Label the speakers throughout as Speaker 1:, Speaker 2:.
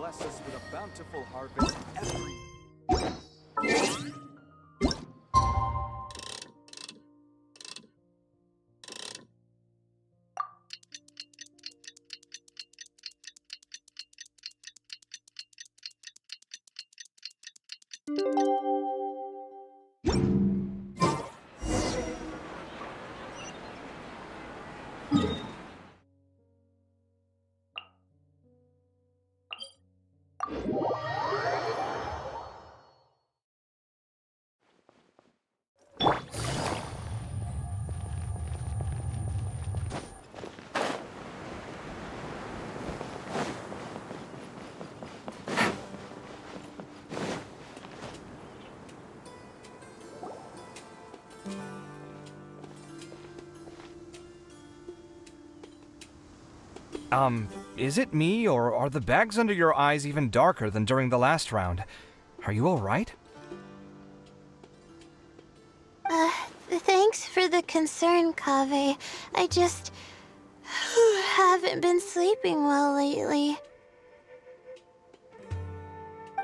Speaker 1: bless us with a bountiful harvest every...
Speaker 2: Is it me, or are the bags under your eyes even darker than during the last round? Are you alright?
Speaker 3: Thanks for the concern, Kaveh. I just... haven't been sleeping well lately.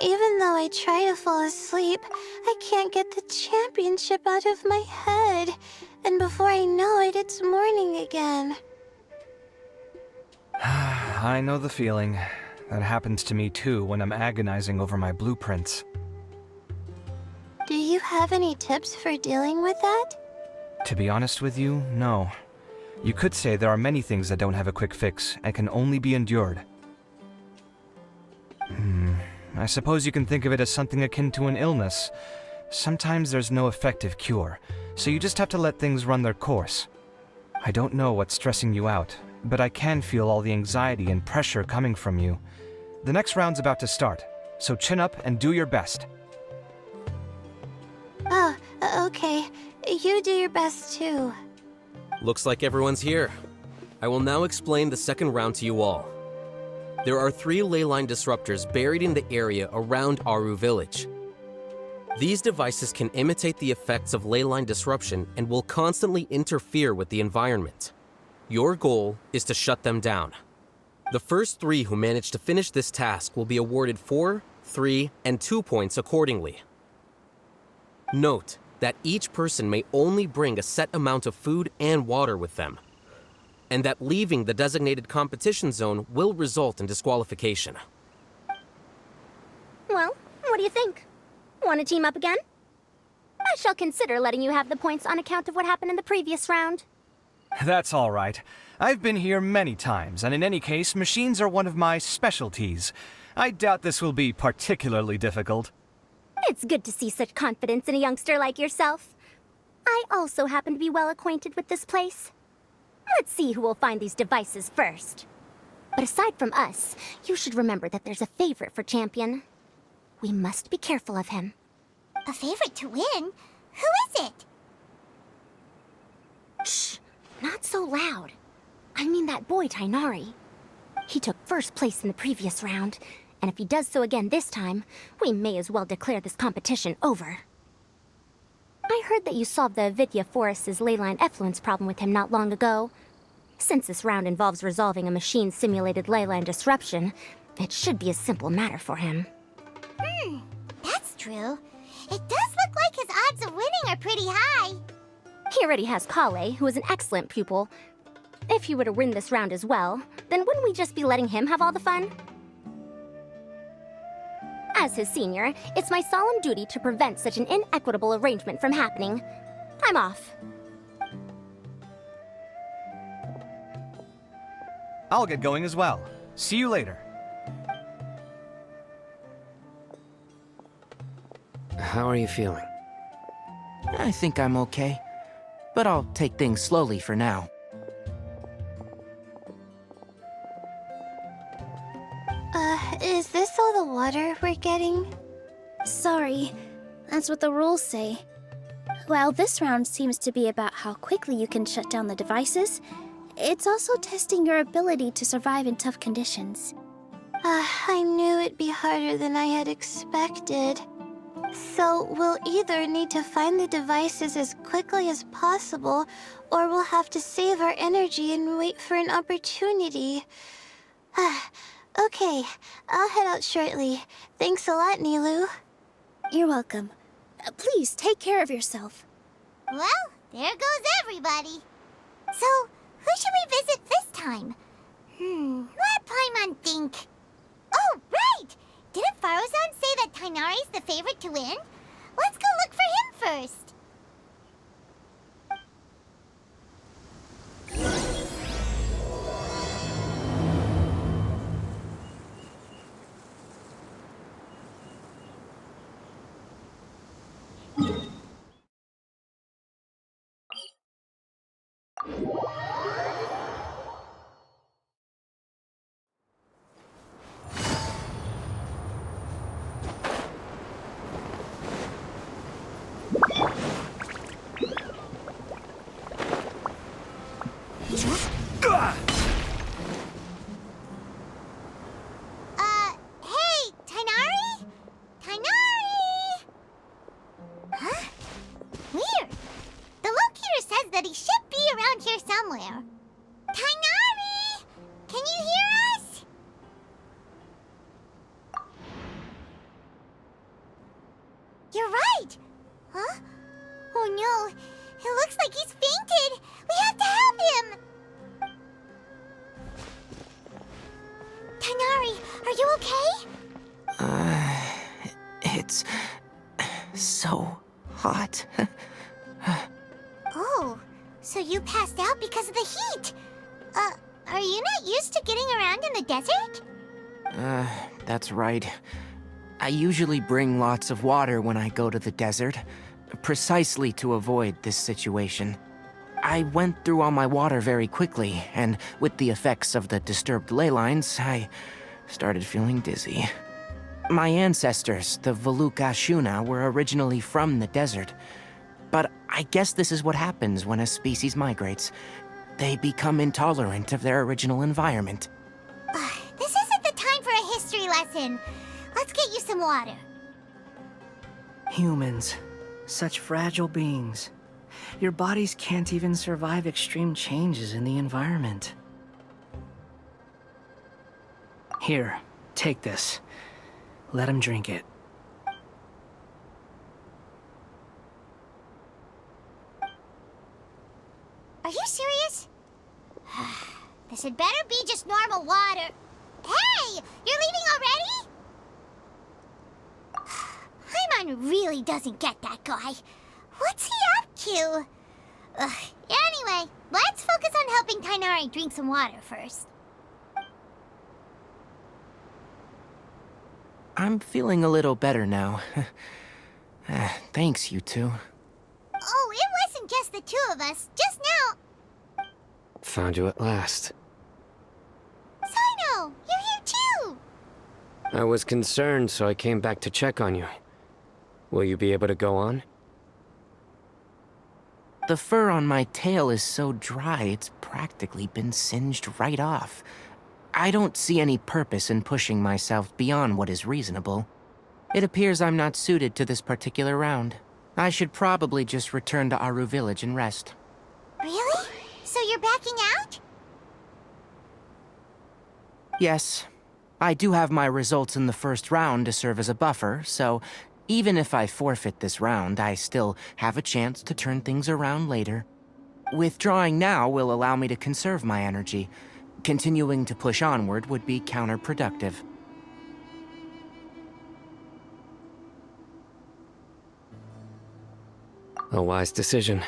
Speaker 3: Even though I try to fall asleep, I can't get the championship out of my head. And before I know it, it's morning again.
Speaker 2: I know the feeling. That happens to me too when I'm agonizing over my blueprints.
Speaker 3: Do you have any tips for dealing with that?
Speaker 2: To be honest with you, no. You could say there are many things that don't have a quick fix and can only be endured. I suppose you can think of it as something akin to an illness. Sometimes there's no effective cure, so you just have to let things run their course. I don't know what's stressing you out, but I can feel all the anxiety and pressure coming from you. The next round's about to start, so chin up and do your best.
Speaker 3: Oh, okay. You do your best too.
Speaker 4: Looks like everyone's here. I will now explain the second round to you all. There are 3 leyline disruptors buried in the area around Aru Village. These devices can imitate the effects of leyline disruption and will constantly interfere with the environment. Your goal is to shut them down. The first 3 who manage to finish this task will be awarded 4, 3, and 2 points accordingly. Note that each person may only bring a set amount of food and water with them, and that leaving the designated competition zone will result in disqualification.
Speaker 5: Well, what do you think? Want to team up again? I shall consider letting you have the points on account of what happened in the previous round.
Speaker 2: That's all right. I've been here many times, and in any case, machines are one of my specialties. I doubt this will be particularly difficult.
Speaker 5: It's good to see such confidence in a youngster like yourself. I also happen to be well acquainted with this place. Let's see who will find these devices first. But aside from us, you should remember that there's a favorite for Champion. We must be careful of him.
Speaker 6: A favorite to win? Who is it?
Speaker 5: Shh! Not so loud. I mean that boy, Tainari. He took first place in the previous round, and if he does so again this time, we may as well declare this competition over. I heard that you solved the Avidya Forest's leyline effluence problem with him not long ago. Since this round involves resolving a machine-simulated leyline disruption, it should be a simple matter for him.
Speaker 6: That's true. It does look like his odds of winning are pretty high.
Speaker 5: He already has Kale, who is an excellent pupil. If he were to win this round as well, then wouldn't we just be letting him have all the fun? As his senior, it's my solemn duty to prevent such an inequitable arrangement from happening. I'm off.
Speaker 2: I'll get going as well. See you later.
Speaker 7: How are you feeling? I think I'm okay, but I'll take things slowly for now.
Speaker 3: Is this all the water we're getting?
Speaker 8: Sorry, that's what the rules say. While this round seems to be about how quickly you can shut down the devices, it's also testing your ability to survive in tough conditions.
Speaker 3: I knew it'd be harder than I had expected. So we'll either need to find the devices as quickly as possible, or we'll have to save our energy and wait for an opportunity. Okay, I'll head out shortly. Thanks a lot, Nilu.
Speaker 8: You're welcome. Please take care of yourself.
Speaker 6: Well, there goes everybody. So, who should we visit this time? Let Paimon think. Oh, right! Didn't Farozan say that Tainari's the favorite to win? Let's go look for him first. Hey, Tainari? Tainari! Huh? Weird. The locator says that he should be around here somewhere. Tainari! Can you hear us? You're right! Huh? Oh no, it looks like he's fainted! We have to help him! Tainari, are you okay?
Speaker 7: It's so hot.
Speaker 6: Oh, so you passed out because of the heat? Are you not used to getting around in the desert?
Speaker 7: That's right. I usually bring lots of water when I go to the desert, precisely to avoid this situation. I went through all my water very quickly, and with the effects of the disturbed ley lines, I started feeling dizzy. My ancestors, the Valuk-Ashuna, were originally from the desert. But I guess this is what happens when a species migrates. They become intolerant of their original environment.
Speaker 6: This isn't the time for a history lesson. Let's get you some water.
Speaker 9: Humans. Such fragile beings. Your bodies can't even survive extreme changes in the environment. Here, take this. Let him drink it.
Speaker 6: Are you serious? This had better be just normal water. Hey! You're leaving already? Paimon really doesn't get that guy. What's he up to? Anyway, let's focus on helping Tainari drink some water first.
Speaker 7: I'm feeling a little better now. Thanks, you two.
Speaker 6: Oh, it wasn't just the two of us. Just now.
Speaker 10: Found you at last.
Speaker 6: Sino, you're here too.
Speaker 10: I was concerned, so I came back to check on you. Will you be able to go on?
Speaker 7: The fur on my tail is so dry, it's practically been singed right off. I don't see any purpose in pushing myself beyond what is reasonable. It appears I'm not suited to this particular round. I should probably just return to Aru Village and rest.
Speaker 6: Really? So you're backing out?
Speaker 7: Yes. I do have my results in the first round to serve as a buffer, so even if I forfeit this round, I still have a chance to turn things around later. Withdrawing now will allow me to conserve my energy. Continuing to push onward would be counterproductive.
Speaker 10: A wise decision.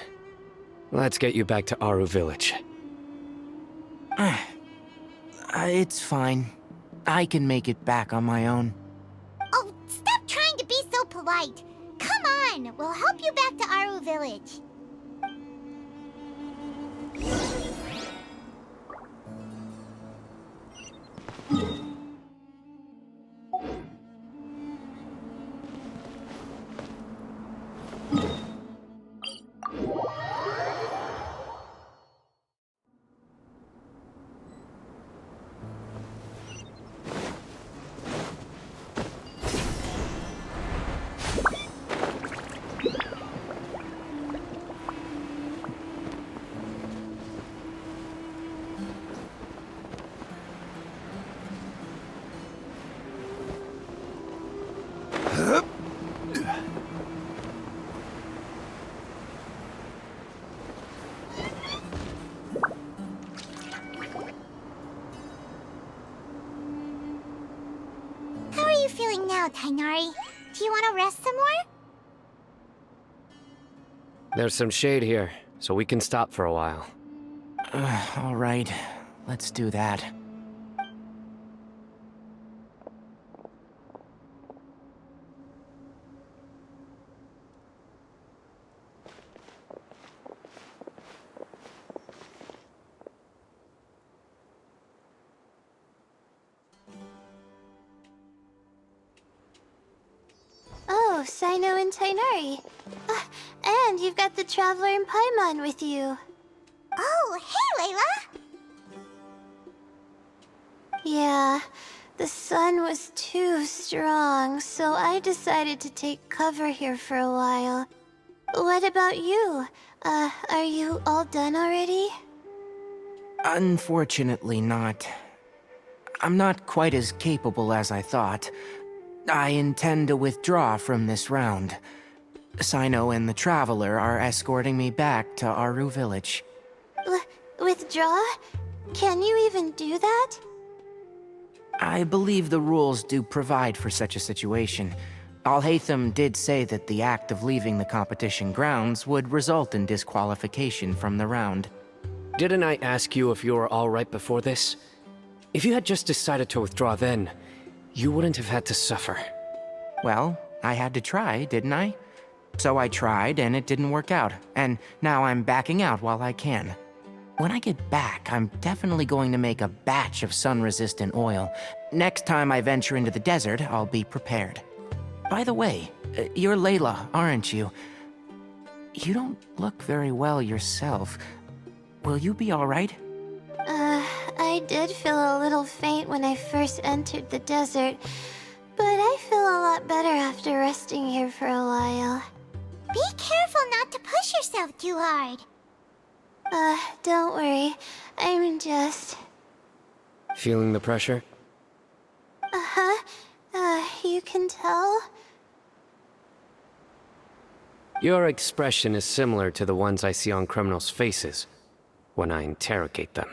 Speaker 10: Let's get you back to Aru Village.
Speaker 7: It's fine. I can make it back on my own.
Speaker 6: Oh, stop trying to be so polite. Come on, we'll help you back to Aru Village. How are you feeling now, Tainari? Do you want to rest some more?
Speaker 10: There's some shade here, so we can stop for a while.
Speaker 7: All right, let's do that.
Speaker 3: Oh, Sino and Tainari. And you've got the Traveler and Paimon with you.
Speaker 6: Oh, hey, Layla!
Speaker 3: Yeah, the sun was too strong, so I decided to take cover here for a while. What about you? Are you all done already?
Speaker 7: Unfortunately not. I'm not quite as capable as I thought. I intend to withdraw from this round. Sino and the Traveler are escorting me back to Aru Village.
Speaker 3: Withdraw? Can you even do that?
Speaker 7: I believe the rules do provide for such a situation. Alhaitham did say that the act of leaving the competition grounds would result in disqualification from the round.
Speaker 10: Didn't I ask you if you were alright before this? If you had just decided to withdraw then, you wouldn't have had to suffer.
Speaker 7: Well, I had to try, didn't I? So I tried, and it didn't work out, and now I'm backing out while I can. When I get back, I'm definitely going to make a batch of sun-resistant oil. Next time I venture into the desert, I'll be prepared. By the way, you're Layla, aren't you? You don't look very well yourself. Will you be alright?
Speaker 3: I did feel a little faint when I first entered the desert, but I feel a lot better after resting here for a while.
Speaker 6: Be careful not to push yourself too hard.
Speaker 3: Don't worry. I'm just...
Speaker 10: Feeling the pressure?
Speaker 3: You can tell?
Speaker 10: Your expression is similar to the ones I see on criminals' faces when I interrogate them.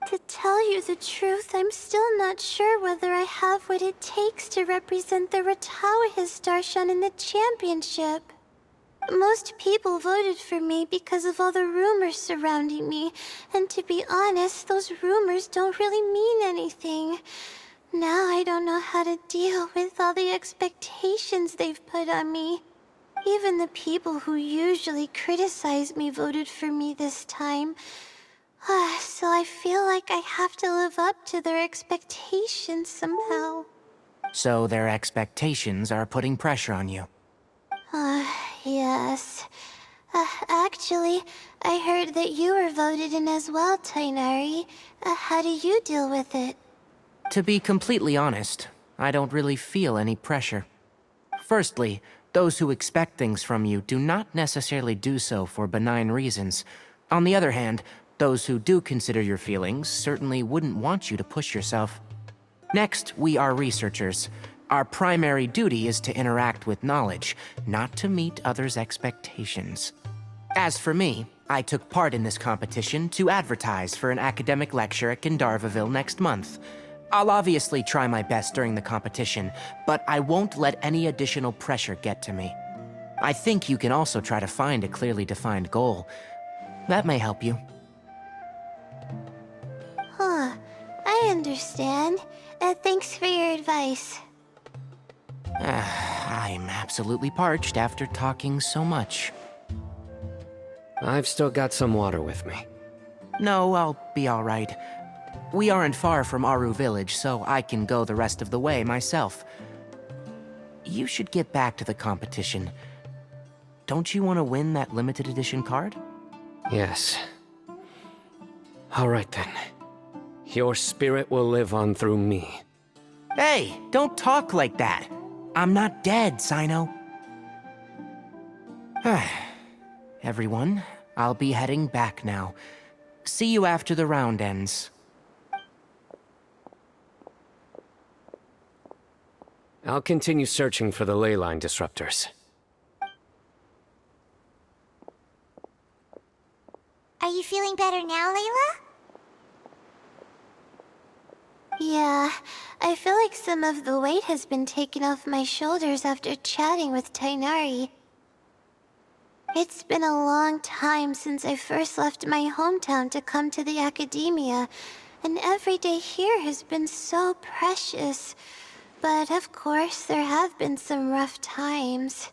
Speaker 3: To tell you the truth, I'm still not sure whether I have what it takes to represent the Ratawa Histarshan in the championship. Most people voted for me because of all the rumors surrounding me, and to be honest, those rumors don't really mean anything. Now I don't know how to deal with all the expectations they've put on me. Even the people who usually criticize me voted for me this time. So I feel like I have to live up to their expectations somehow.
Speaker 7: So their expectations are putting pressure on you.
Speaker 3: Yes. Actually, I heard that you were voted in as well, Tainari. How do you deal with it?
Speaker 7: To be completely honest, I don't really feel any pressure. Firstly, those who expect things from you do not necessarily do so for benign reasons. On the other hand, those who do consider your feelings certainly wouldn't want you to push yourself. Next, we are researchers. Our primary duty is to interact with knowledge, not to meet others' expectations. As for me, I took part in this competition to advertise for an academic lecture at Gandharvaville next month. I'll obviously try my best during the competition, but I won't let any additional pressure get to me. I think you can also try to find a clearly defined goal. That may help you.
Speaker 3: I understand. Thanks for your advice.
Speaker 7: I'm absolutely parched after talking so much.
Speaker 10: I've still got some water with me.
Speaker 7: No, I'll be alright. We aren't far from Aru Village, so I can go the rest of the way myself. You should get back to the competition. Don't you want to win that limited edition card?
Speaker 10: Yes. Alright then. Your spirit will live on through me.
Speaker 7: Hey, don't talk like that. I'm not dead, Sino. Everyone, I'll be heading back now. See you after the round ends.
Speaker 10: I'll continue searching for the ley line disruptors.
Speaker 6: Are you feeling better now, Layla?
Speaker 3: Yeah, I feel like some of the weight has been taken off my shoulders after chatting with Tighnari. It's been a long time since I first left my hometown to come to the academia, and every day here has been so precious. But of course, there have been some rough times.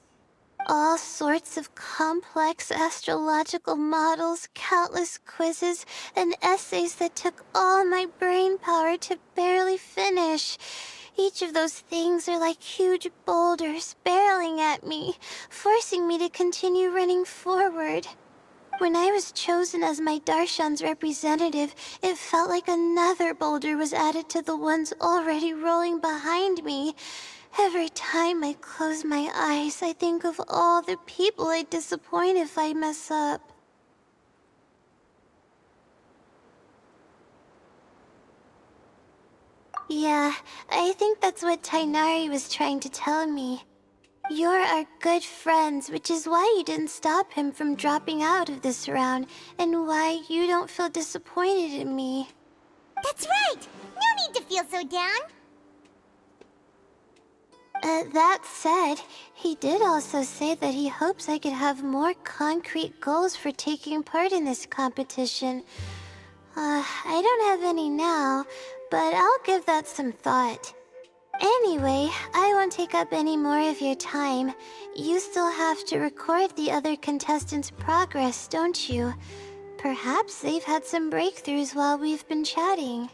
Speaker 3: All sorts of complex astrological models, countless quizzes, and essays that took all my brain power to barely finish. Each of those things are like huge boulders barreling at me, forcing me to continue running forward. When I was chosen as my Darshan's representative, it felt like another boulder was added to the ones already rolling behind me. Every time I close my eyes, I think of all the people I'd disappoint if I mess up. Yeah, I think that's what Tighnari was trying to tell me. You're our good friends, which is why you didn't stop him from dropping out of this round, and why you don't feel disappointed in me.
Speaker 6: That's right! No need to feel so down!
Speaker 3: That said, he did also say that he hopes I could have more concrete goals for taking part in this competition. I don't have any now, but I'll give that some thought. Anyway, I won't take up any more of your time. You still have to record the other contestants' progress, don't you? Perhaps they've had some breakthroughs while we've been chatting.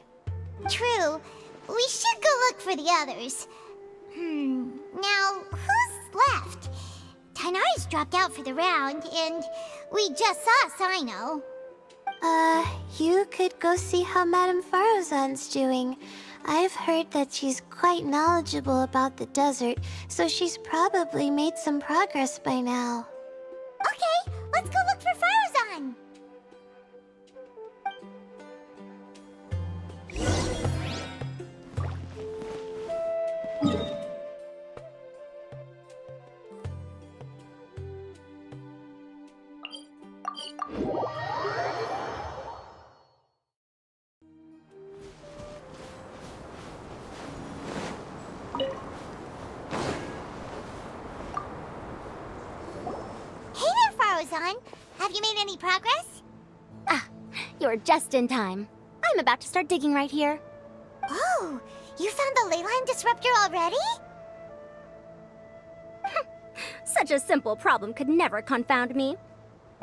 Speaker 6: True. We should go look for the others. Now, who's left? Tighnari's dropped out for the round, and we just saw Sino.
Speaker 3: You could go see how Madame Farozan's doing. I've heard that she's quite knowledgeable about the desert, so she's probably made some progress by now.
Speaker 6: Okay, let's go look for Farozan! Have you made any progress?
Speaker 5: You're just in time. I'm about to start digging right here.
Speaker 6: Oh, you found the ley line disruptor already?
Speaker 5: Such a simple problem could never confound me.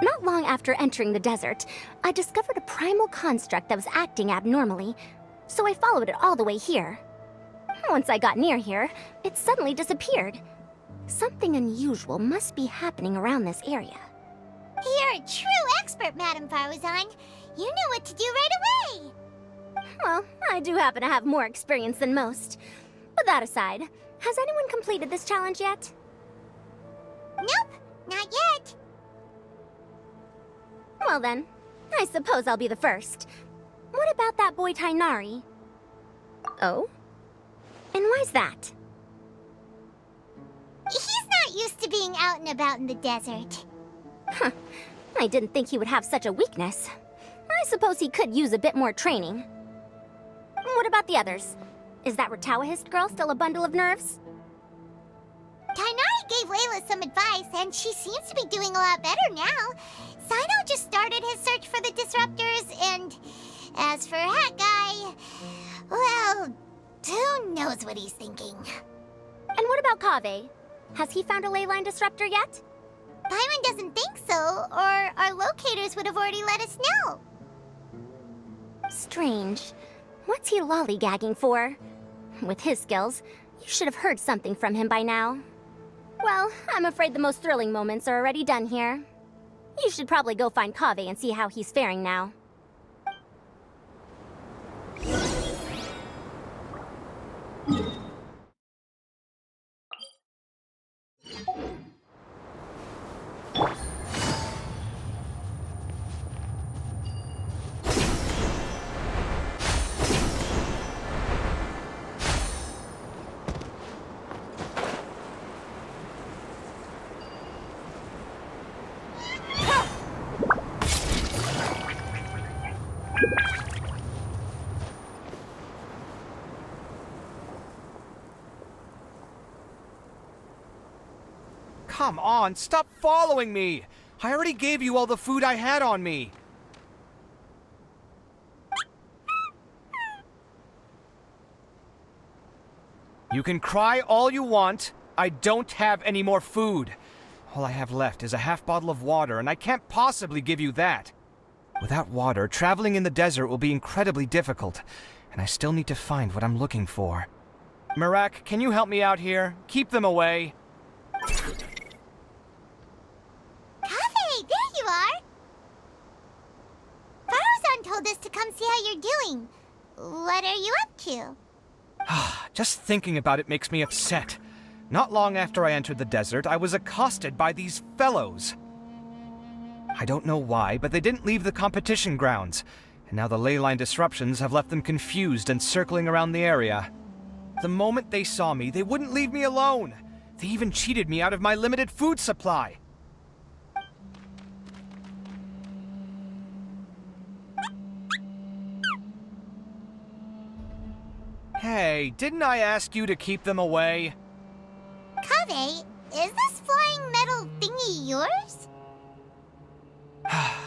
Speaker 5: Not long after entering the desert, I discovered a primal construct that was acting abnormally, so I followed it all the way here. Once I got near here, it suddenly disappeared. Something unusual must be happening around this area.
Speaker 6: You're a true expert, Madame Farozan. You knew what to do right away.
Speaker 5: Well, I do happen to have more experience than most. But that aside, has anyone completed this challenge yet?
Speaker 6: Nope, not yet.
Speaker 5: Well then, I suppose I'll be the first. What about that boy Tighnari? Oh? And why's that?
Speaker 6: He's not used to being out and about in the desert.
Speaker 5: Huh. I didn't think he would have such a weakness. I suppose he could use a bit more training. What about the others? Is that Retawahist girl still a bundle of nerves?
Speaker 6: Tighnari gave Layla some advice, and she seems to be doing a lot better now. Sino just started his search for the disruptors, and as for Hat Guy, well, who knows what he's thinking.
Speaker 5: And what about Kaveh? Has he found a ley line disruptor yet?
Speaker 6: Paimon doesn't think so, or our locators would have already let us know.
Speaker 5: Strange. What's he lollygagging for? With his skills, you should have heard something from him by now. Well, I'm afraid the most thrilling moments are already done here. You should probably go find Kaveh and see how he's faring now.
Speaker 2: Come on, stop following me! I already gave you all the food I had on me. You can cry all you want. I don't have any more food. All I have left is a half bottle of water, and I can't possibly give you that. Without water, traveling in the desert will be incredibly difficult, and I still need to find what I'm looking for. Merak, can you help me out here? Keep them away.
Speaker 6: Kaveh, there you are! Farozan told us to come see how you're doing. What are you up to?
Speaker 2: Just thinking about it makes me upset. Not long after I entered the desert, I was accosted by these fellows. I don't know why, but they didn't leave the competition grounds, and now the leyline disruptions have left them confused and circling around the area. The moment they saw me, they wouldn't leave me alone. They even cheated me out of my limited food supply. Hey, didn't I ask you to keep them away?
Speaker 6: Kaveh, is this flying metal thingy yours?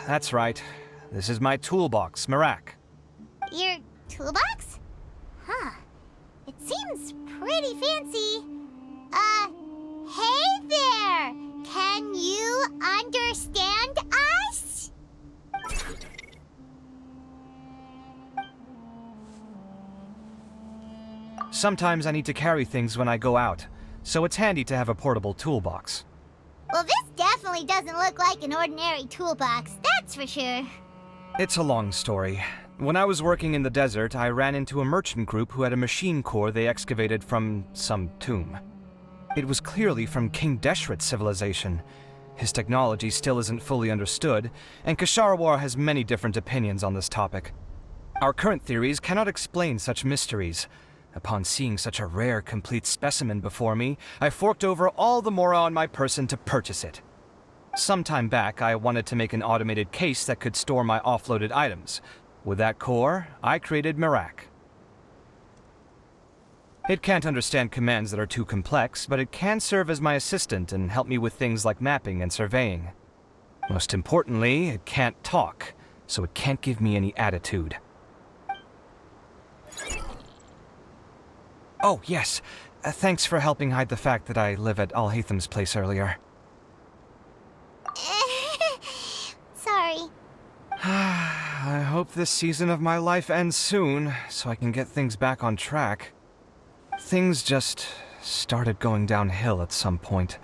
Speaker 2: That's right. This is my toolbox, Merak.
Speaker 6: Your toolbox? Huh. It seems pretty fancy. Hey there! Can you understand us?
Speaker 2: Sometimes I need to carry things when I go out, so it's handy to have a portable toolbox.
Speaker 6: Well, this definitely doesn't look like an ordinary toolbox, that's for sure.
Speaker 2: It's a long story. When I was working in the desert, I ran into a merchant group who had a machine core they excavated from some tomb. It was clearly from King Deshret's civilization. His technology still isn't fully understood, and Kasharawar has many different opinions on this topic. Our current theories cannot explain such mysteries. Upon seeing such a rare, complete specimen before me, I forked over all the mora on my person to purchase it. Some time back, I wanted to make an automated case that could store my offloaded items. With that core, I created Merak. It can't understand commands that are too complex, but it can serve as my assistant and help me with things like mapping and surveying. Most importantly, it can't talk, so it can't give me any attitude. Oh, yes. Thanks for helping hide the fact that I live at Alhatham's place earlier.
Speaker 6: Sorry.
Speaker 2: I hope this season of my life ends soon, so I can get things back on track. Things just started going downhill at some point.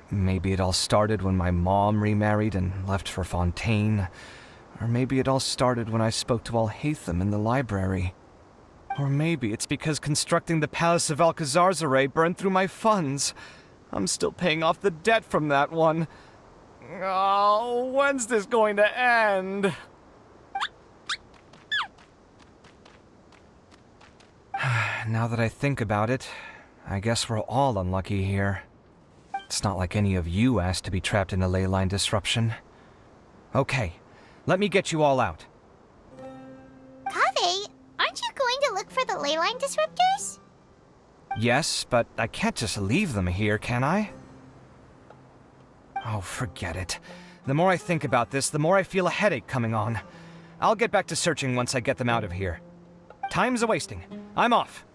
Speaker 2: Maybe it all started when my mom remarried and left for Fontaine. Or maybe it all started when I spoke to Alhatham in the library. Or maybe it's because constructing the Palace of Alcazarzaray burned through my funds. I'm still paying off the debt from that one. Oh, when's this going to end? Now that I think about it, I guess we're all unlucky here. It's not like any of you asked to be trapped in a ley line disruption. Okay, let me get you all out.
Speaker 6: Kaveh, aren't you going to look for the ley line disruptors?
Speaker 2: Yes, but I can't just leave them here, can I? Oh, forget it. The more I think about this, the more I feel a headache coming on. I'll get back to searching once I get them out of here. Time's a-wasting. I'm off.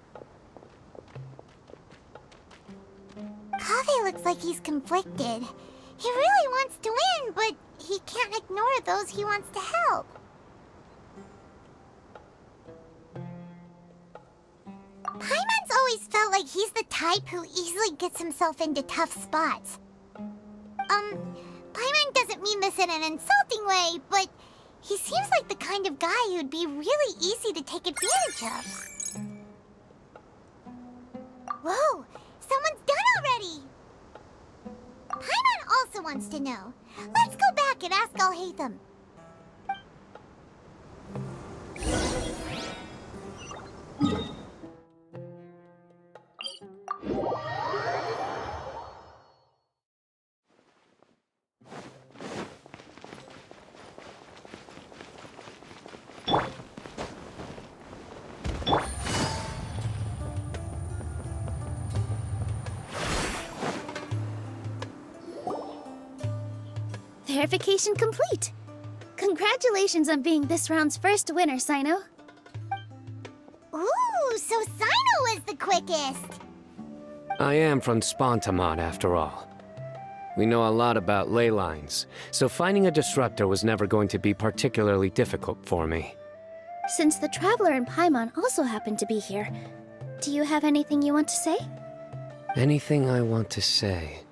Speaker 6: Kaveh looks like he's conflicted. He really wants to win, but he can't ignore those he wants to help. Paimon's always felt like he's the type who easily gets himself into tough spots. Paimon doesn't mean this in an insulting way, but he seems like the kind of guy who'd be really easy to take advantage of. Whoa! Someone's done already! Paimon also wants to know. Let's go back and ask Alhatham.
Speaker 8: Verification complete. Congratulations on being this round's first winner, Sino.
Speaker 6: Ooh, so Sino was the quickest.
Speaker 10: I am from Spontamod, after all. We know a lot about ley lines, so finding a disruptor was never going to be particularly difficult for me.
Speaker 8: Since the Traveler and Paimon also happen to be here, do you have anything you want to say?
Speaker 10: Anything I want to say?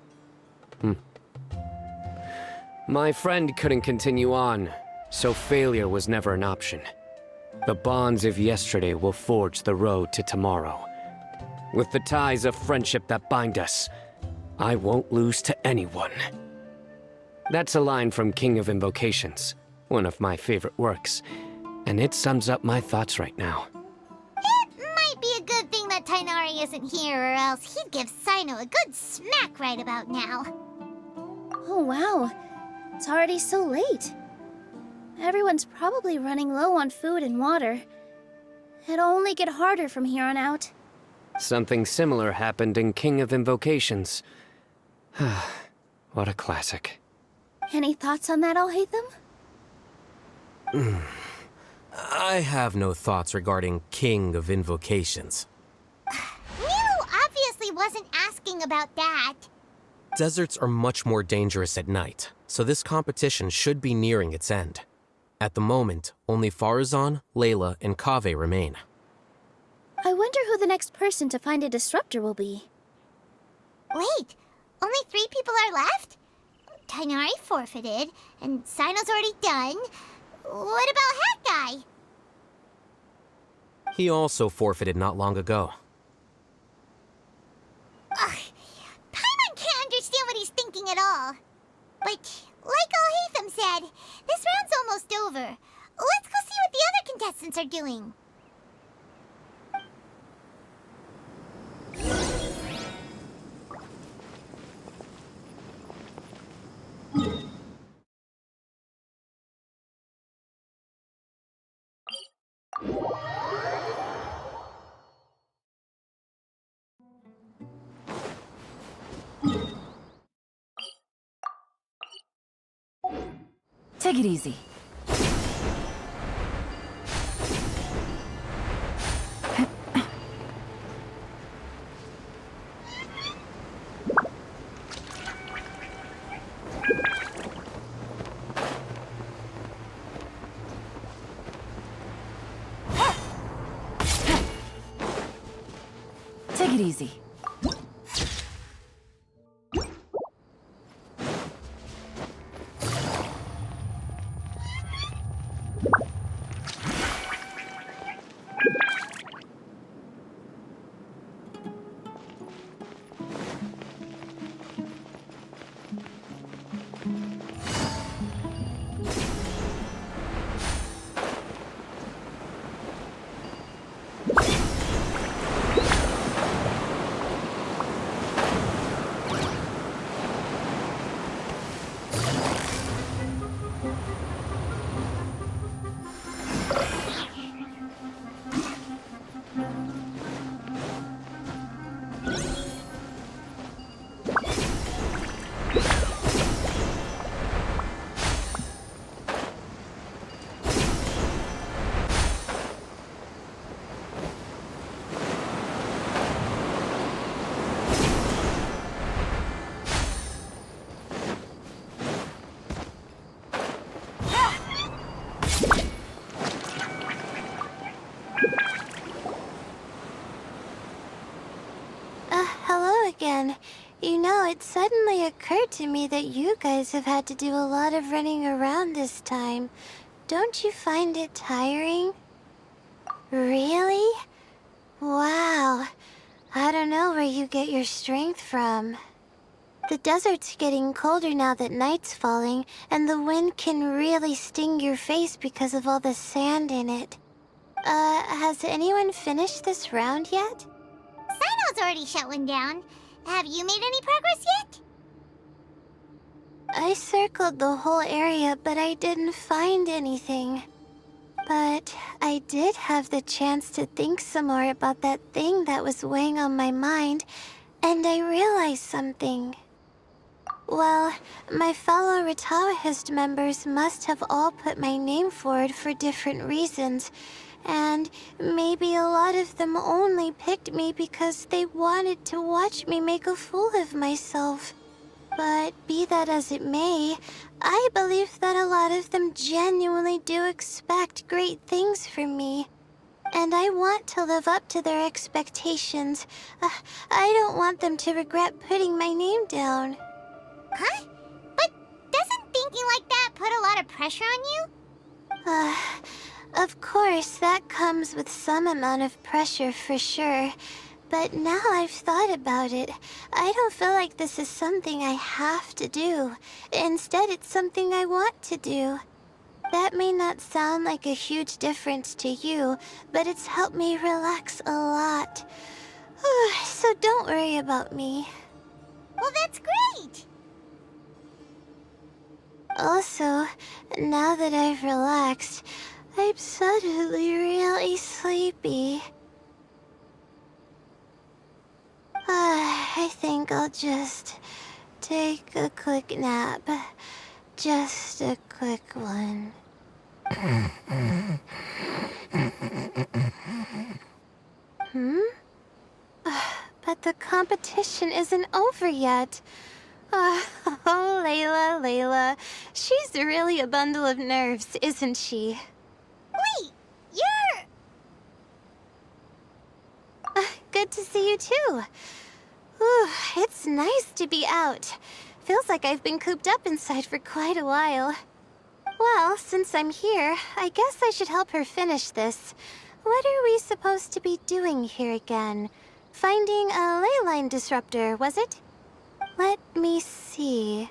Speaker 10: My friend couldn't continue on, so failure was never an option. The bonds of yesterday will forge the road to tomorrow. With the ties of friendship that bind us, I won't lose to anyone. That's a line from King of Invocations, one of my favorite works, and it sums up my thoughts right now.
Speaker 6: It might be a good thing that Tainari isn't here, or else he'd give Sino a good smack right about now.
Speaker 8: Oh wow, it's already so late. Everyone's probably running low on food and water. It'll only get harder from here on out.
Speaker 10: Something similar happened in King of Invocations. What a classic.
Speaker 8: Any thoughts on that, Alhaitham?
Speaker 4: I have no thoughts regarding King of Invocations.
Speaker 6: Nilo obviously wasn't asking about that.
Speaker 4: Deserts are much more dangerous at night, so this competition should be nearing its end. At the moment, only Farazan, Layla, and Kaveh remain.
Speaker 8: I wonder who the next person to find a disruptor will be.
Speaker 6: Wait, only 3 people are left? Tainari forfeited, and Sino's already done. What about Hat Guy?
Speaker 4: He also forfeited not long ago.
Speaker 6: Ugh, Paimon can't understand what he's thinking at all. But, like Alhaitham said, this round's almost over. Let's go see what the other contestants are doing.
Speaker 11: Take it easy. Take it easy.
Speaker 3: Hello again. You know, it suddenly occurred to me that you guys have had to do a lot of running around this time. Don't you find it tiring? Really? Wow. I don't know where you get your strength from. The desert's getting colder now that night's falling, and the wind can really sting your face because of all the sand in it. Has anyone finished this round yet?
Speaker 6: Sino's already shut one down. Have you made any progress yet?
Speaker 3: I circled the whole area, but I didn't find anything. But I did have the chance to think some more about that thing that was weighing on my mind, and I realized something. Well, my fellow Retawahist members must have all put my name forward for different reasons, and maybe a lot of them only picked me because they wanted to watch me make a fool of myself. But be that as it may, I believe that a lot of them genuinely do expect great things from me. And I want to live up to their expectations. I don't want them to regret putting my name down.
Speaker 6: Huh? But doesn't thinking like that put a lot of pressure on you?
Speaker 3: Of course, that comes with some amount of pressure for sure. But now I've thought about it, I don't feel like this is something I have to do. Instead, it's something I want to do. That may not sound like a huge difference to you, but it's helped me relax a lot. So don't worry about me.
Speaker 6: Well, that's great!
Speaker 3: Also, now that I've relaxed, I'm suddenly really sleepy. I think I'll just take a quick nap. Just a quick one. But the competition isn't over yet. Oh, Layla. She's really a bundle of nerves, isn't she?
Speaker 6: Wait, you're...
Speaker 3: Good to see you too. Ooh, it's nice to be out. Feels like I've been cooped up inside for quite a while. Well, since I'm here, I guess I should help her finish this. What are we supposed to be doing here again? Finding a ley line disruptor, was it? Let me see.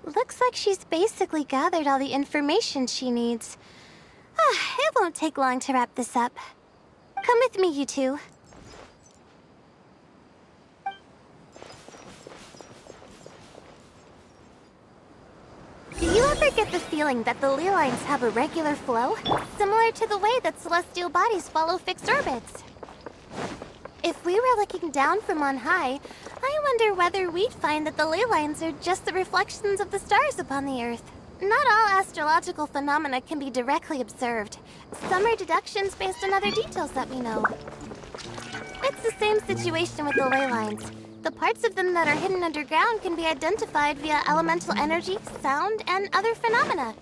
Speaker 3: Looks like she's basically gathered all the information she needs. It won't take long to wrap this up. Come with me, you two. Do you ever get the feeling that the ley lines have a regular flow? Similar to the way that celestial bodies follow fixed orbits. If we were looking down from on high, I wonder whether we'd find that the ley lines are just the reflections of the stars upon the Earth. Not all astrological phenomena can be directly observed. Some are deductions based on other details that we know. It's the same situation with the ley lines. The parts of them that are hidden underground can be identified via elemental energy, sound, and other phenomena.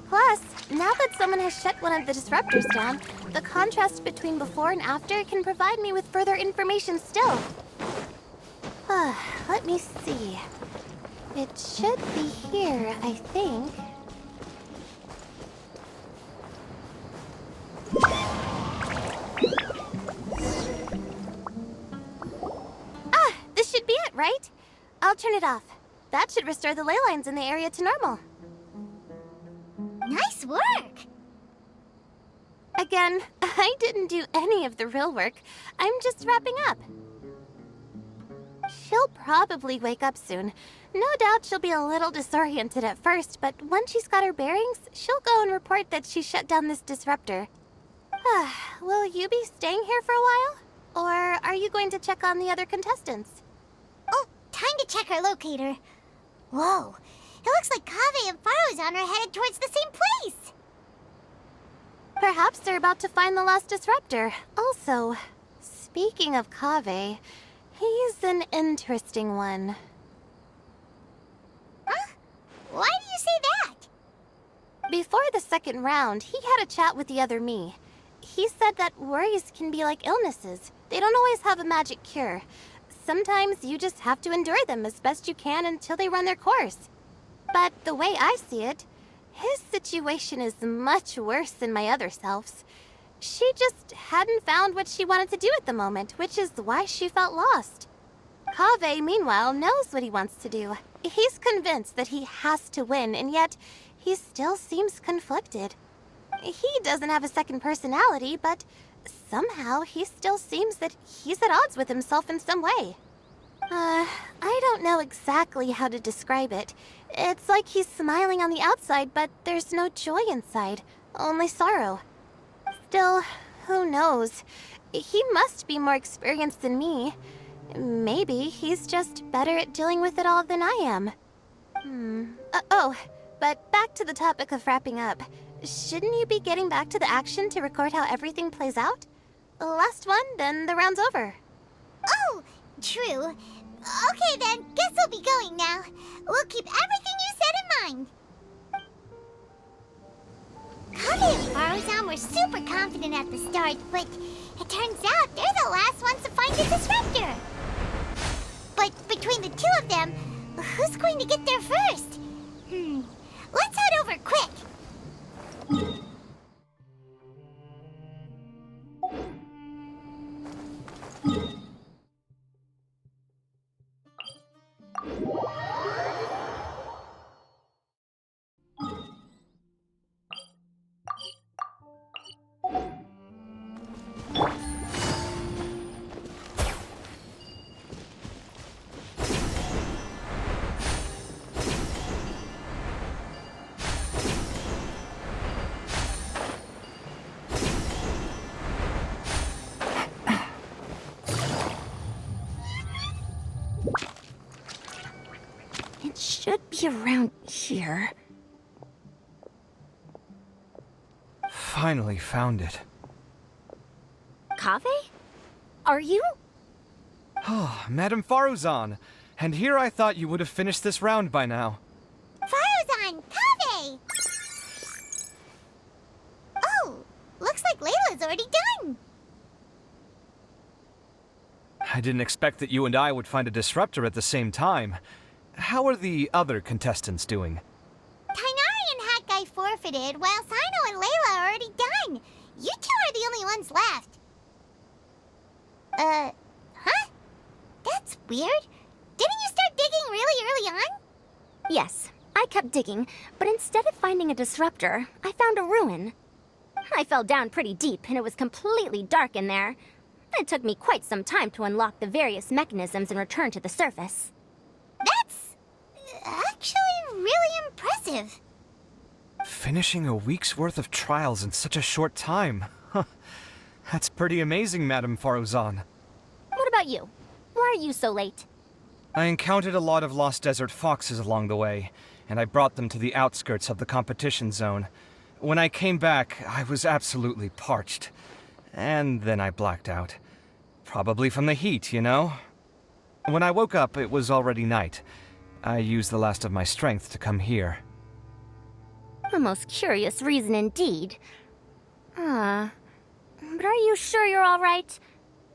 Speaker 3: Plus, now that someone has shut one of the disruptors down, the contrast between before and after can provide me with further information still. Let me see. It should be here, I think. This should be it, right? I'll turn it off. That should restore the ley lines in the area to normal.
Speaker 6: Nice work!
Speaker 3: Again, I didn't do any of the real work. I'm just wrapping up. She'll probably wake up soon. No doubt she'll be a little disoriented at first, but once she's got her bearings, she'll go and report that she shut down this disruptor. Will you be staying here for a while? Or are you going to check on the other contestants?
Speaker 6: Oh, time to check our locator. Whoa, it looks like Kaveh and Farozan are headed towards the same place.
Speaker 3: Perhaps they're about to find the lost disruptor. Also, speaking of Kaveh, he's an interesting one.
Speaker 6: Huh? Why do you say that?
Speaker 3: Before the second round, he had a chat with the other me. He said that worries can be like illnesses. They don't always have a magic cure. Sometimes you just have to endure them as best you can until they run their course. But the way I see it, his situation is much worse than my other self's. She just hadn't found what she wanted to do at the moment, which is why she felt lost. Kaveh, meanwhile, knows what he wants to do. He's convinced that he has to win, and yet he still seems conflicted. He doesn't have a second personality, but somehow he still seems that he's at odds with himself in some way. I don't know exactly how to describe it. It's like he's smiling on the outside, but there's no joy inside, only sorrow. Still, who knows? He must be more experienced than me. Maybe he's just better at dealing with it all than I am. Oh, but back to the topic of wrapping up. Shouldn't you be getting back to the action to record how everything plays out? Last one, then the round's over.
Speaker 6: Oh, true. Okay then, guess we'll be going now. We'll keep everything you said in mind. Kaveh and Faruzan were super confident at the start, but it turns out they're the last ones to find the disruptor. But between the two of them, who's going to get there first? Let's head over quick.
Speaker 5: It should be around here.
Speaker 2: Finally found it.
Speaker 5: Kaveh? Are you?
Speaker 2: Oh, Madame Faruzan. And here I thought you would have finished this round by now.
Speaker 6: Faruzan, Kaveh! Oh, looks like Layla's already done.
Speaker 2: I didn't expect that you and I would find a disruptor at the same time. How are the other contestants doing?
Speaker 6: Tainari and Hat forfeited, while Sino and Layla are already done. You two are the only ones left. Huh? That's weird. Didn't you start digging really early on?
Speaker 5: Yes, I kept digging, but instead of finding a disruptor, I found a ruin. I fell down pretty deep, and it was completely dark in there. It took me quite some time to unlock the various mechanisms and return to the surface.
Speaker 6: That's actually really impressive.
Speaker 2: Finishing a week's worth of trials in such a short time. Huh. That's pretty amazing, Madame Faruzan.
Speaker 5: What about you? Why are you so late?
Speaker 2: I encountered a lot of lost desert foxes along the way, and I brought them to the outskirts of the competition zone. When I came back, I was absolutely parched. And then I blacked out. Probably from the heat, you know? When I woke up, it was already night. I used the last of my strength to come here.
Speaker 5: A most curious reason indeed. But are you sure you're all right?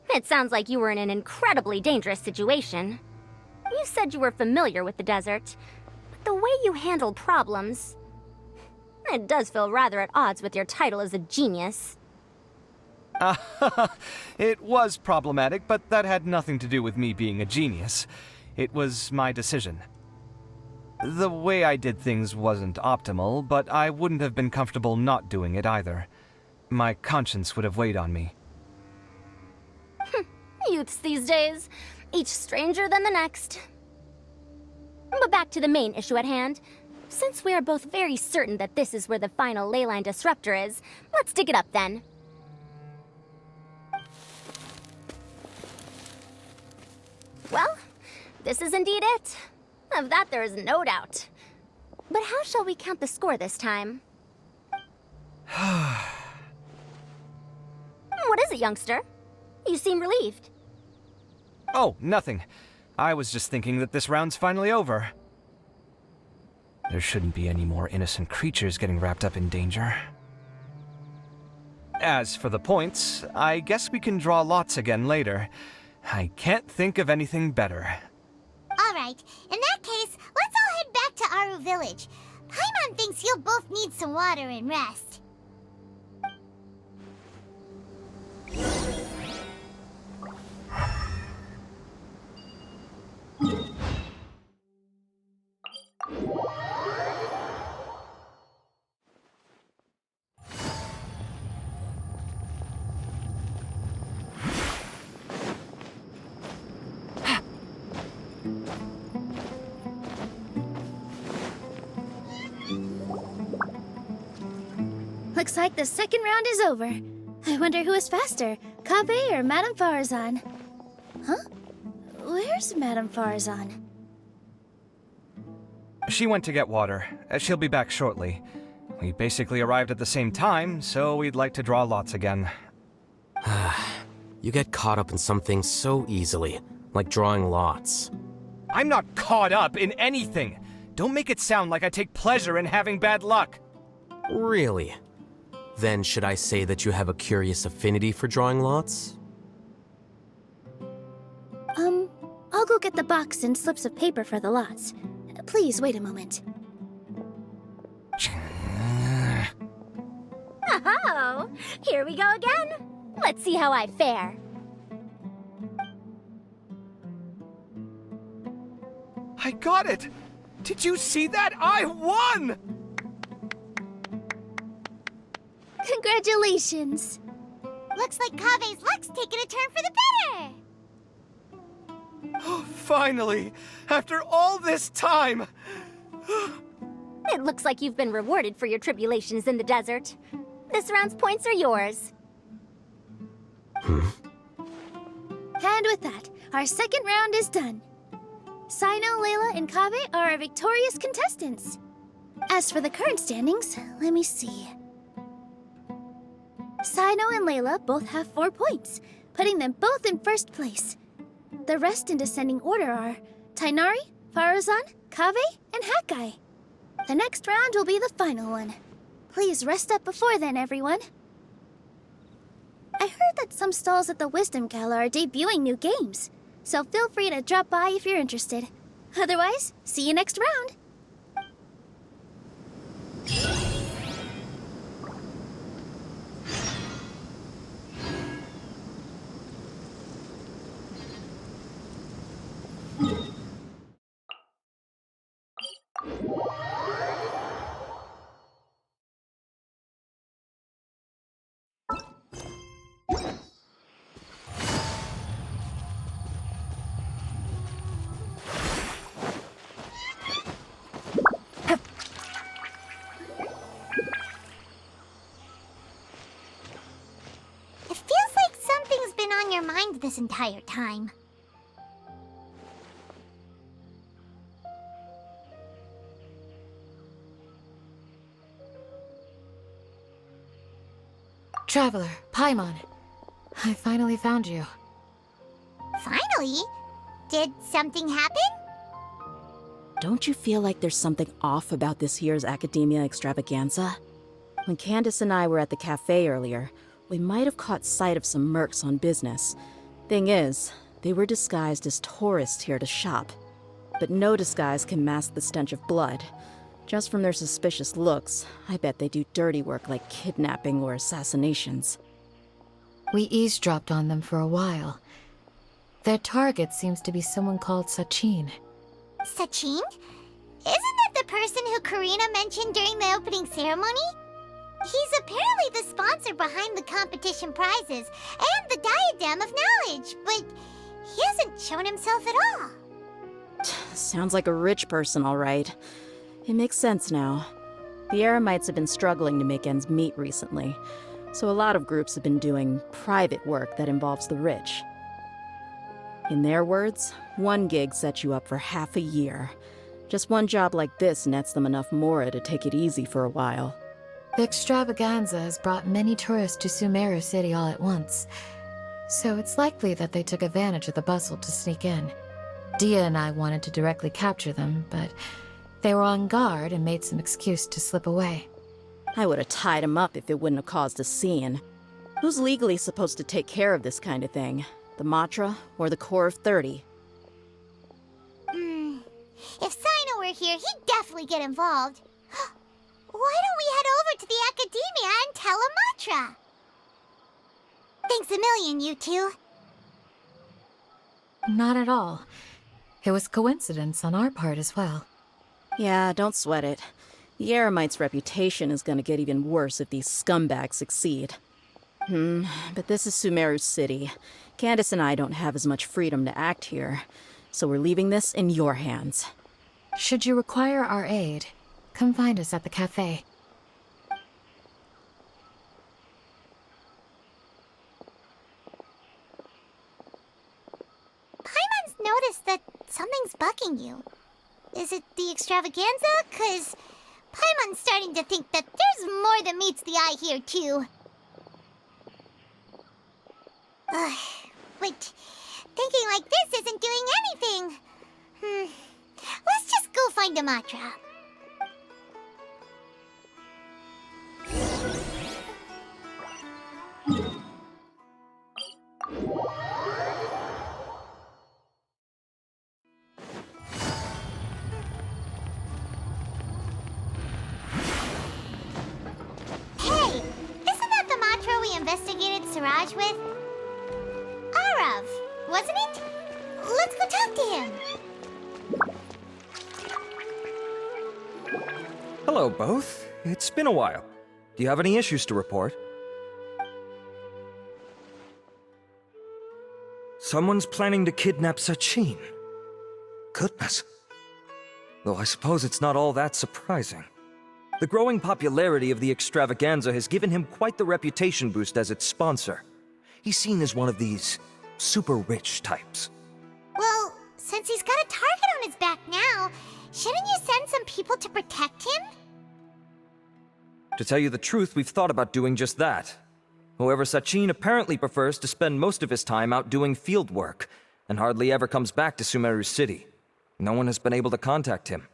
Speaker 5: It sounds like you were in an incredibly dangerous situation. You said you were familiar with the desert, but the way you handle problems... It does feel rather at odds with your title as a genius.
Speaker 2: It was problematic, but that had nothing to do with me being a genius. It was my decision. The way I did things wasn't optimal, but I wouldn't have been comfortable not doing it either. My conscience would have weighed on me.
Speaker 5: Youths these days, each stranger than the next. But back to the main issue at hand. Since we are both very certain that this is where the final leyline disruptor is, let's dig it up then. Well, this is indeed it. Of that there is no doubt. But how shall we count the score this time? What is it, youngster? You seem relieved.
Speaker 2: Oh, nothing. I was just thinking that this round's finally over. There shouldn't be any more innocent creatures getting wrapped up in danger. As for the points, I guess we can draw lots again later. I can't think of anything better.
Speaker 6: Alright, in that case, let's all head back to Aru Village. Paimon thinks you'll both need some water and rest.
Speaker 8: Looks like the second round is over. I wonder who is faster, Kaveh or Madame Farazan? Huh? Where's Madame Farazan?
Speaker 2: She went to get water. She'll be back shortly. We basically arrived at the same time, so we'd like to draw lots again.
Speaker 4: You get caught up in something so easily, like drawing lots.
Speaker 2: I'm not caught up in anything! Don't make it sound like I take pleasure in having bad luck!
Speaker 4: Really? Then should I say that you have a curious affinity for drawing lots?
Speaker 8: I'll go get the box and slips of paper for the lots. Please wait a moment.
Speaker 5: Oh, here we go again. Let's see how I fare.
Speaker 2: I got it! Did you see that? I won!
Speaker 8: Congratulations!
Speaker 6: Looks like Kaveh's luck's taking a turn for the better.
Speaker 2: Oh, finally! After all this time!
Speaker 5: It looks like you've been rewarded for your tribulations in the desert. This round's points are yours.
Speaker 8: And with that, our second round is done. Sino, Layla, and Kaveh are our victorious contestants. As for the current standings, let me see. Sino and Layla both have 4 points, putting them both in first place. The rest in descending order are Tighnari, Farazan, Kaveh, and Hakai. The next round will be the final one. Please rest up before then, everyone. I heard that some stalls at the Wisdom Gala are debuting new games, so feel free to drop by if you're interested. Otherwise, see you next round.
Speaker 6: It feels like something's been on your mind this entire time.
Speaker 11: Traveler, Paimon. I finally found you.
Speaker 6: Finally? Did something happen?
Speaker 12: Don't you feel like there's something off about this year's Academia Extravaganza? When Candace and I were at the cafe earlier, we might have caught sight of some mercs on business. Thing is, they were disguised as tourists here to shop. But no disguise can mask the stench of blood. Just from their suspicious looks, I bet they do dirty work like kidnapping or assassinations.
Speaker 11: We eavesdropped on them for a while. Their target seems to be someone called Sachin.
Speaker 6: Sachin? Isn't that the person who Karina mentioned during the opening ceremony? He's apparently the sponsor behind the competition prizes and the Diadem of Knowledge, but he hasn't shown himself at all.
Speaker 12: Sounds like a rich person, all right. It makes sense now. The Eremites have been struggling to make ends meet recently, so a lot of groups have been doing private work that involves the rich. In their words, one gig sets you up for half a year. Just one job like this nets them enough mora to take it easy for a while.
Speaker 11: The extravaganza has brought many tourists to Sumeru City all at once, so it's likely that they took advantage of the bustle to sneak in. Dia and I wanted to directly capture them, but they were on guard and made some excuse to slip away.
Speaker 12: I would have tied him up if it wouldn't have caused a scene. Who's legally supposed to take care of this kind of thing? The Matra or the Corps of 30?
Speaker 6: If Sino were here, he'd definitely get involved. Why don't we head over to the Academia and tell a Matra? Thanks a million, you two.
Speaker 11: Not at all. It was coincidence on our part as well.
Speaker 12: Yeah, don't sweat it. The Eremite's reputation is gonna get even worse if these scumbags succeed. But this is Sumeru City. Candace and I don't have as much freedom to act here, so we're leaving this in your hands.
Speaker 11: Should you require our aid, come find us at the cafe.
Speaker 6: Something's bugging you. Is it the extravaganza? 'Cause Paimon's starting to think that there's more than meets the eye here, too. But thinking like this isn't doing anything. Let's just go find a mantra. Hey, isn't that the mantra we investigated Siraj with? Arav, wasn't it? Let's go talk to him.
Speaker 13: Hello, both. It's been a while. Do you have any issues to report? Someone's planning to kidnap Sachin. Goodness. Though I suppose it's not all that surprising. The growing popularity of the extravaganza has given him quite the reputation boost as its sponsor. He's seen as one of these super rich types.
Speaker 6: Well, since he's got a target on his back now, shouldn't you send some people to protect him?
Speaker 13: To tell you the truth, we've thought about doing just that. However, Sachin apparently prefers to spend most of his time out doing field work, and hardly ever comes back to Sumeru City. No one has been able to contact him.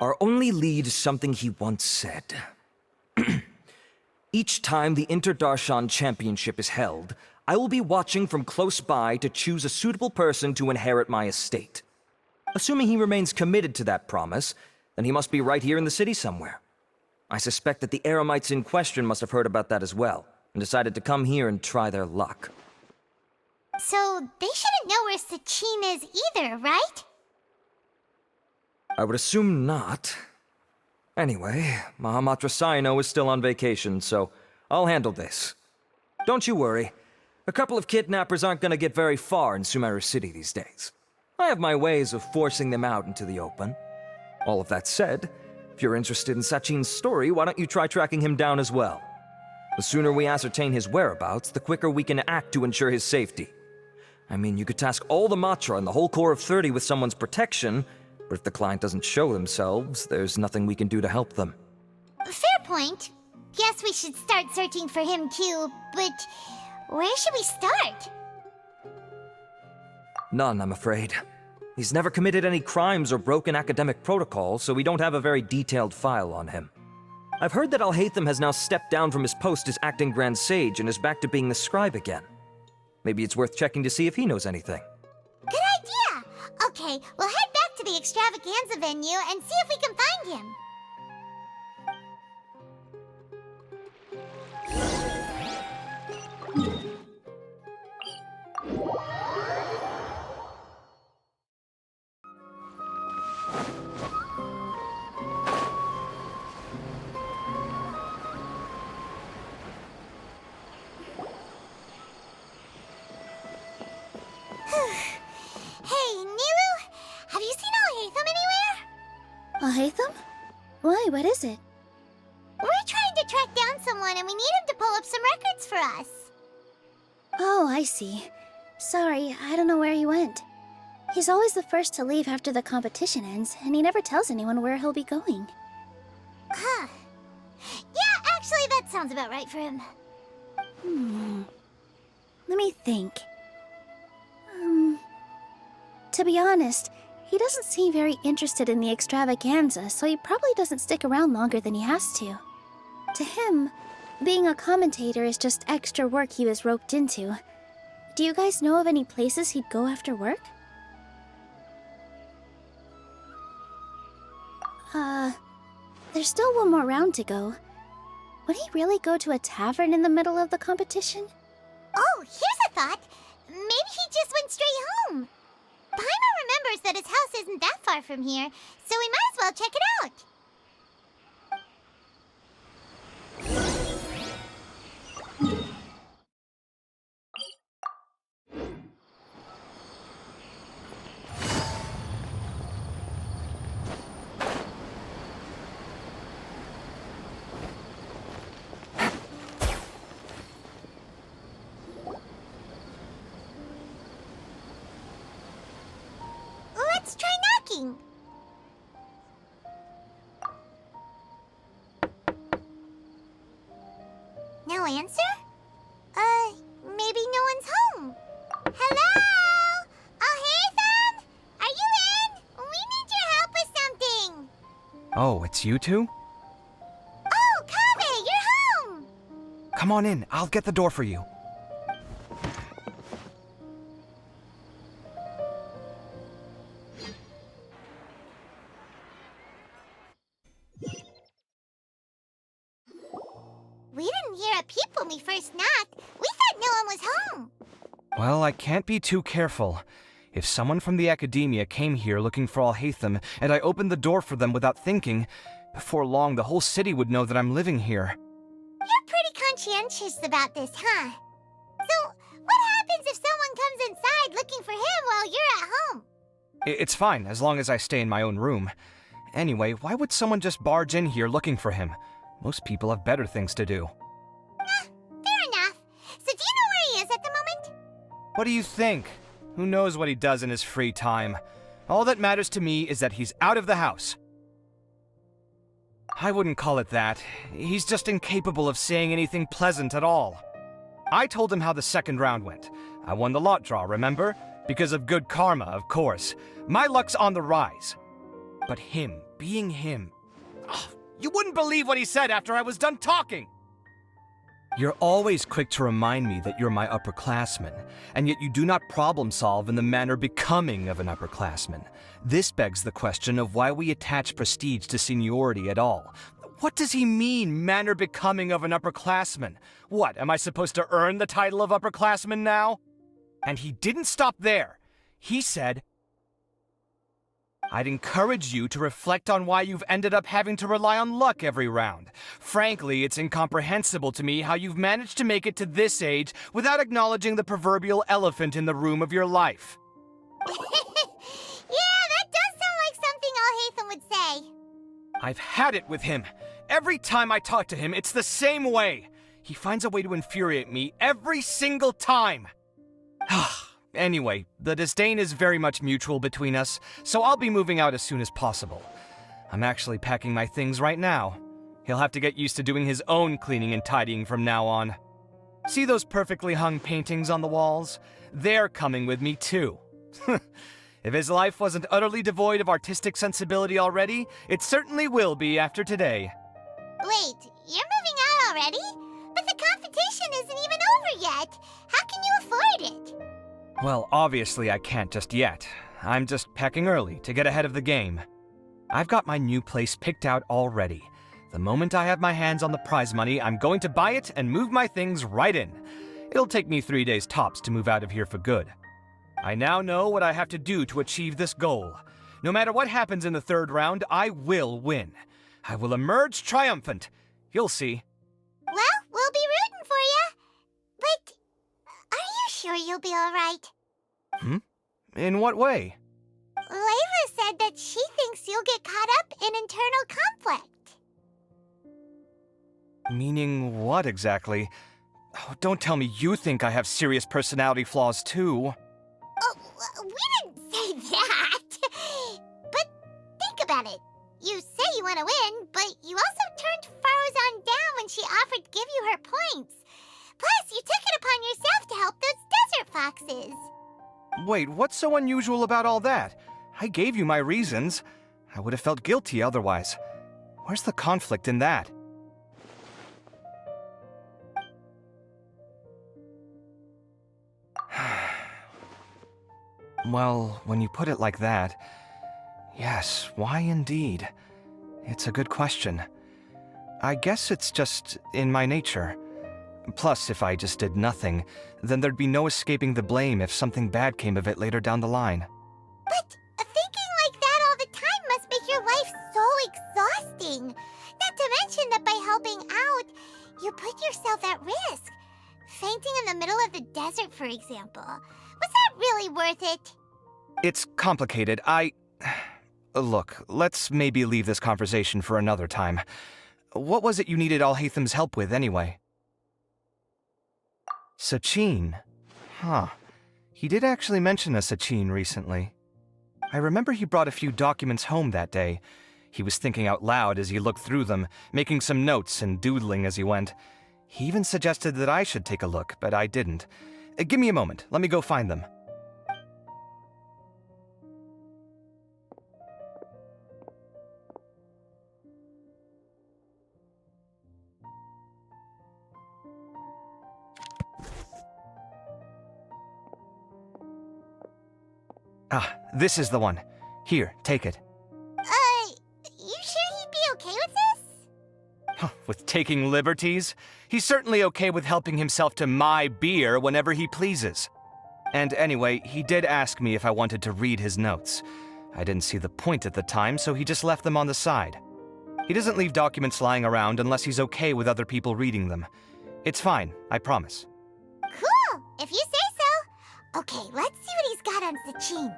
Speaker 13: Our only lead is something he once said. Each time the Inter-Darshan Championship is held, I will be watching from close by to choose a suitable person to inherit my estate. Assuming he remains committed to that promise, then he must be right here in the city somewhere. I suspect that the Eremites in question must have heard about that as well, and decided to come here and try their luck.
Speaker 6: So they shouldn't know where Sachin is either, right?
Speaker 13: I would assume not. Anyway, Mahamatra Saino is still on vacation, so I'll handle this. Don't you worry. A couple of kidnappers aren't gonna get very far in Sumeru City these days. I have my ways of forcing them out into the open. All of that said, if you're interested in Sachin's story, why don't you try tracking him down as well? The sooner we ascertain his whereabouts, the quicker we can act to ensure his safety. I mean, you could task all the Matra and the whole Corps of 30 with someone's protection, but if the client doesn't show themselves, there's nothing we can do to help them.
Speaker 6: Fair point. Guess we should start searching for him too, but where should we start?
Speaker 13: None, I'm afraid. He's never committed any crimes or broken academic protocol, so we don't have a very detailed file on him. I've heard that Alhaitham has now stepped down from his post as acting Grand Sage and is back to being the scribe again. Maybe it's worth checking to see if he knows anything.
Speaker 6: Good idea! Okay, we'll head back to the extravaganza venue and see if we can find him. Hey, Nilu, have you seen Alhaitham anywhere?
Speaker 8: Alhaitham? Why, what is it?
Speaker 6: We're trying to track down someone and we need him to pull up some records for us.
Speaker 8: Oh, I see. Sorry, I don't know where he went. He's always the first to leave after the competition ends, and he never tells anyone where he'll be going.
Speaker 6: Huh. Yeah, actually, that sounds about right for him.
Speaker 8: Let me think. To be honest, he doesn't seem very interested in the extravaganza, so he probably doesn't stick around longer than he has to. To him, being a commentator is just extra work he was roped into. Do you guys know of any places he'd go after work? There's still one more round to go. Would he really go to a tavern in the middle of the competition?
Speaker 6: Oh, here's a thought. Maybe he just went straight home. Paimon remembers that his house isn't that far from here, so we might as well check it out. Let's try knocking. No answer? Maybe no one's home. Hello? Alhaitham? Are you in? We need your help with something.
Speaker 2: Oh, it's you two?
Speaker 6: Oh, Kaveh, you're home!
Speaker 2: Come on in, I'll get the door for you.
Speaker 6: We didn't hear a peep when we first knocked. We thought no one was home.
Speaker 2: Well, I can't be too careful. If someone from the academia came here looking for Alhaitham, and I opened the door for them without thinking, before long the whole city would know that I'm living here.
Speaker 6: You're pretty conscientious about this, huh? So, what happens if someone comes inside looking for him while you're at home?
Speaker 2: It's fine, as long as I stay in my own room. Anyway, why would someone just barge in here looking for him? Most people have better things to do.
Speaker 6: Fair enough. So do you know where he is at the moment?
Speaker 2: What do you think? Who knows what he does in his free time? All that matters to me is that he's out of the house. I wouldn't call it that. He's just incapable of saying anything pleasant at all. I told him how the second round went. I won the lot draw, remember? Because of good karma, of course. My luck's on the rise. But him, being him... Oh, you wouldn't believe what he said after I was done talking! You're always quick to remind me that you're my upperclassman, and yet you do not problem solve in the manner becoming of an upperclassman. This begs the question of why we attach prestige to seniority at all. What does he mean, manner becoming of an upperclassman? What, am I supposed to earn the title of upperclassman now? And he didn't stop there. He said, I'd encourage you to reflect on why you've ended up having to rely on luck every round. Frankly, it's incomprehensible to me how you've managed to make it to this age without acknowledging the proverbial elephant in the room of your life.
Speaker 6: Yeah, that does sound like something Alhaitham would say.
Speaker 2: I've had it with him. Every time I talk to him, it's the same way. He finds a way to infuriate me every single time. Anyway, the disdain is very much mutual between us, so I'll be moving out as soon as possible. I'm actually packing my things right now. He'll have to get used to doing his own cleaning and tidying from now on. See those perfectly hung paintings on the walls? They're coming with me too. If his life wasn't utterly devoid of artistic sensibility already, it certainly will be after today.
Speaker 6: Wait, you're moving out already? But the competition isn't even over yet. How can you afford it?
Speaker 2: Well, obviously I can't just yet. I'm just packing early to get ahead of the game. I've got my new place picked out already. The moment I have my hands on the prize money, I'm going to buy it and move my things right in. It'll take me 3 days tops to move out of here for good. I now know what I have to do to achieve this goal. No matter what happens in the third round, I will win. I will emerge triumphant. You'll see.
Speaker 6: Well, we'll be rooting for you. But are you sure you'll be all right?
Speaker 2: In what way?
Speaker 6: Layla said that she thinks you'll get caught up in internal conflict.
Speaker 2: Meaning what exactly? Oh, don't tell me you think I have serious personality flaws too.
Speaker 6: Oh, we didn't say that. But think about it. You say you want to win, but you also turned Faruzan down when she offered to give you her points. Plus, you took it upon yourself to help those desert foxes.
Speaker 2: Wait, what's so unusual about all that? I gave you my reasons. I would have felt guilty otherwise. Where's the conflict in that? Well, when you put it like that, yes, why indeed? It's a good question. I guess it's just in my nature. Plus, if I just did nothing, then there'd be no escaping the blame if something bad came of it later down the line.
Speaker 6: But thinking like that all the time must make your life so exhausting. Not to mention that by helping out, you put yourself at risk. Fainting in the middle of the desert, for example. Was that really worth it?
Speaker 2: It's complicated. Look, let's maybe leave this conversation for another time. What was it you needed Alhaitham's help with, anyway? Sachin? Huh. He did actually mention a Sachin recently. I remember he brought a few documents home that day. He was thinking out loud as he looked through them, making some notes and doodling as he went. He even suggested that I should take a look, but I didn't. Give me a moment. Let me go find them. Ah, this is the one. Here, take it.
Speaker 6: You sure he'd be okay with this?
Speaker 2: With taking liberties? He's certainly okay with helping himself to my beer whenever he pleases. And anyway, he did ask me if I wanted to read his notes. I didn't see the point at the time, so he just left them on the side. He doesn't leave documents lying around unless he's okay with other people reading them. It's fine, I promise.
Speaker 6: Cool, if you say so. Okay, let's see what he's got on Sachin.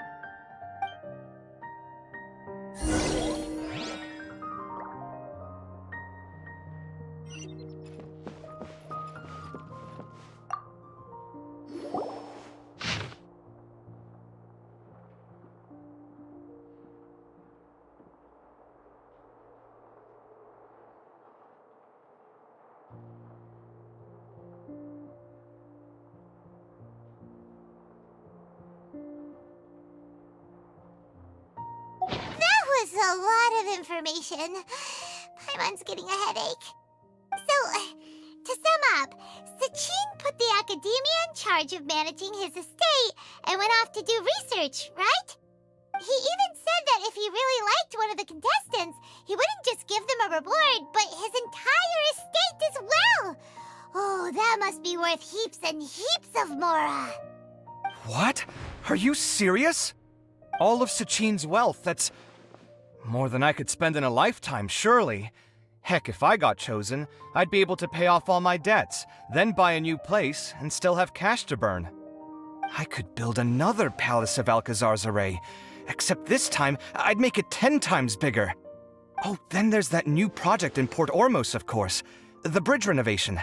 Speaker 6: A lot of information. Paimon's getting a headache. So, to sum up, Sachin put the academia in charge of managing his estate and went off to do research, right? He even said that if he really liked one of the contestants, he wouldn't just give them a reward, but his entire estate as well. Oh, that must be worth heaps and heaps of mora.
Speaker 2: What? Are you serious? All of Sachin's wealth, that's more than I could spend in a lifetime, surely. Heck, if I got chosen, I'd be able to pay off all my debts, then buy a new place, and still have cash to burn. I could build another Palace of Alcazar's Array, except this time, I'd make it 10 times bigger. Oh, then there's that new project in Port Ormos, of course. The bridge renovation.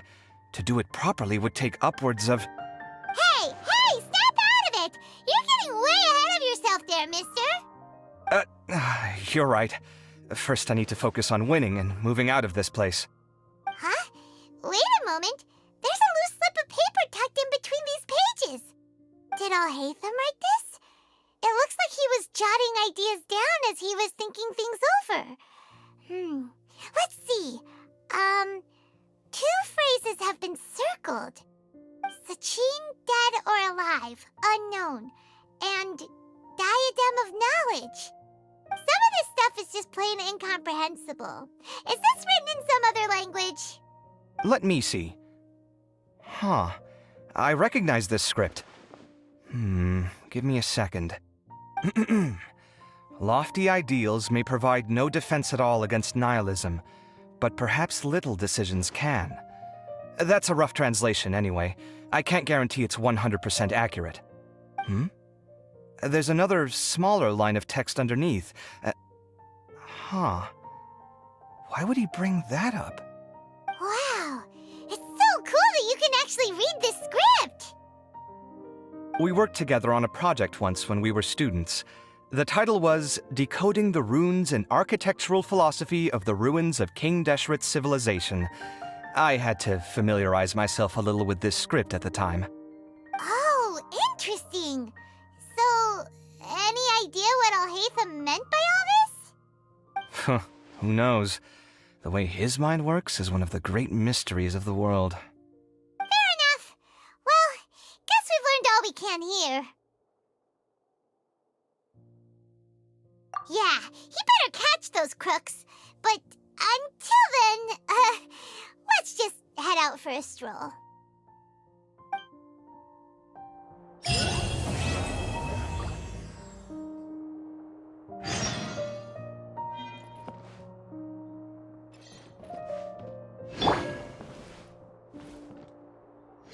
Speaker 2: To do it properly would take upwards of...
Speaker 6: Hey, snap out of it! You're getting way ahead of yourself there, mister!
Speaker 2: You're right. First, I need to focus on winning and moving out of this place.
Speaker 6: Huh? Wait a moment. There's a loose slip of paper tucked in between these pages. Did Alhaitham write this? It looks like he was jotting ideas down as he was thinking things over. Let's see. Two phrases have been circled. Sachin, dead or alive, unknown, and diadem of knowledge. Some of this stuff is just plain incomprehensible. Is this written in some other language?
Speaker 2: Let me see. Huh. I recognize this script. Give me a second. Lofty ideals may provide no defense at all against nihilism, but perhaps little decisions can. That's a rough translation anyway. I can't guarantee it's 100% accurate. There's another smaller line of text underneath. Why would he bring that up?
Speaker 6: Wow, it's so cool that you can actually read this script!
Speaker 2: We worked together on a project once when we were students. The title was Decoding the Runes and Architectural Philosophy of the Ruins of King Deshret's Civilization. I had to familiarize myself a little with this script at the time.
Speaker 6: Oh, interesting. So, any idea what Alhaitham meant by all this?
Speaker 2: Who knows? The way his mind works is one of the great mysteries of the world.
Speaker 6: Fair enough. Well, guess we've learned all we can here. Yeah, he better catch those crooks. But until then, let's just head out for a stroll.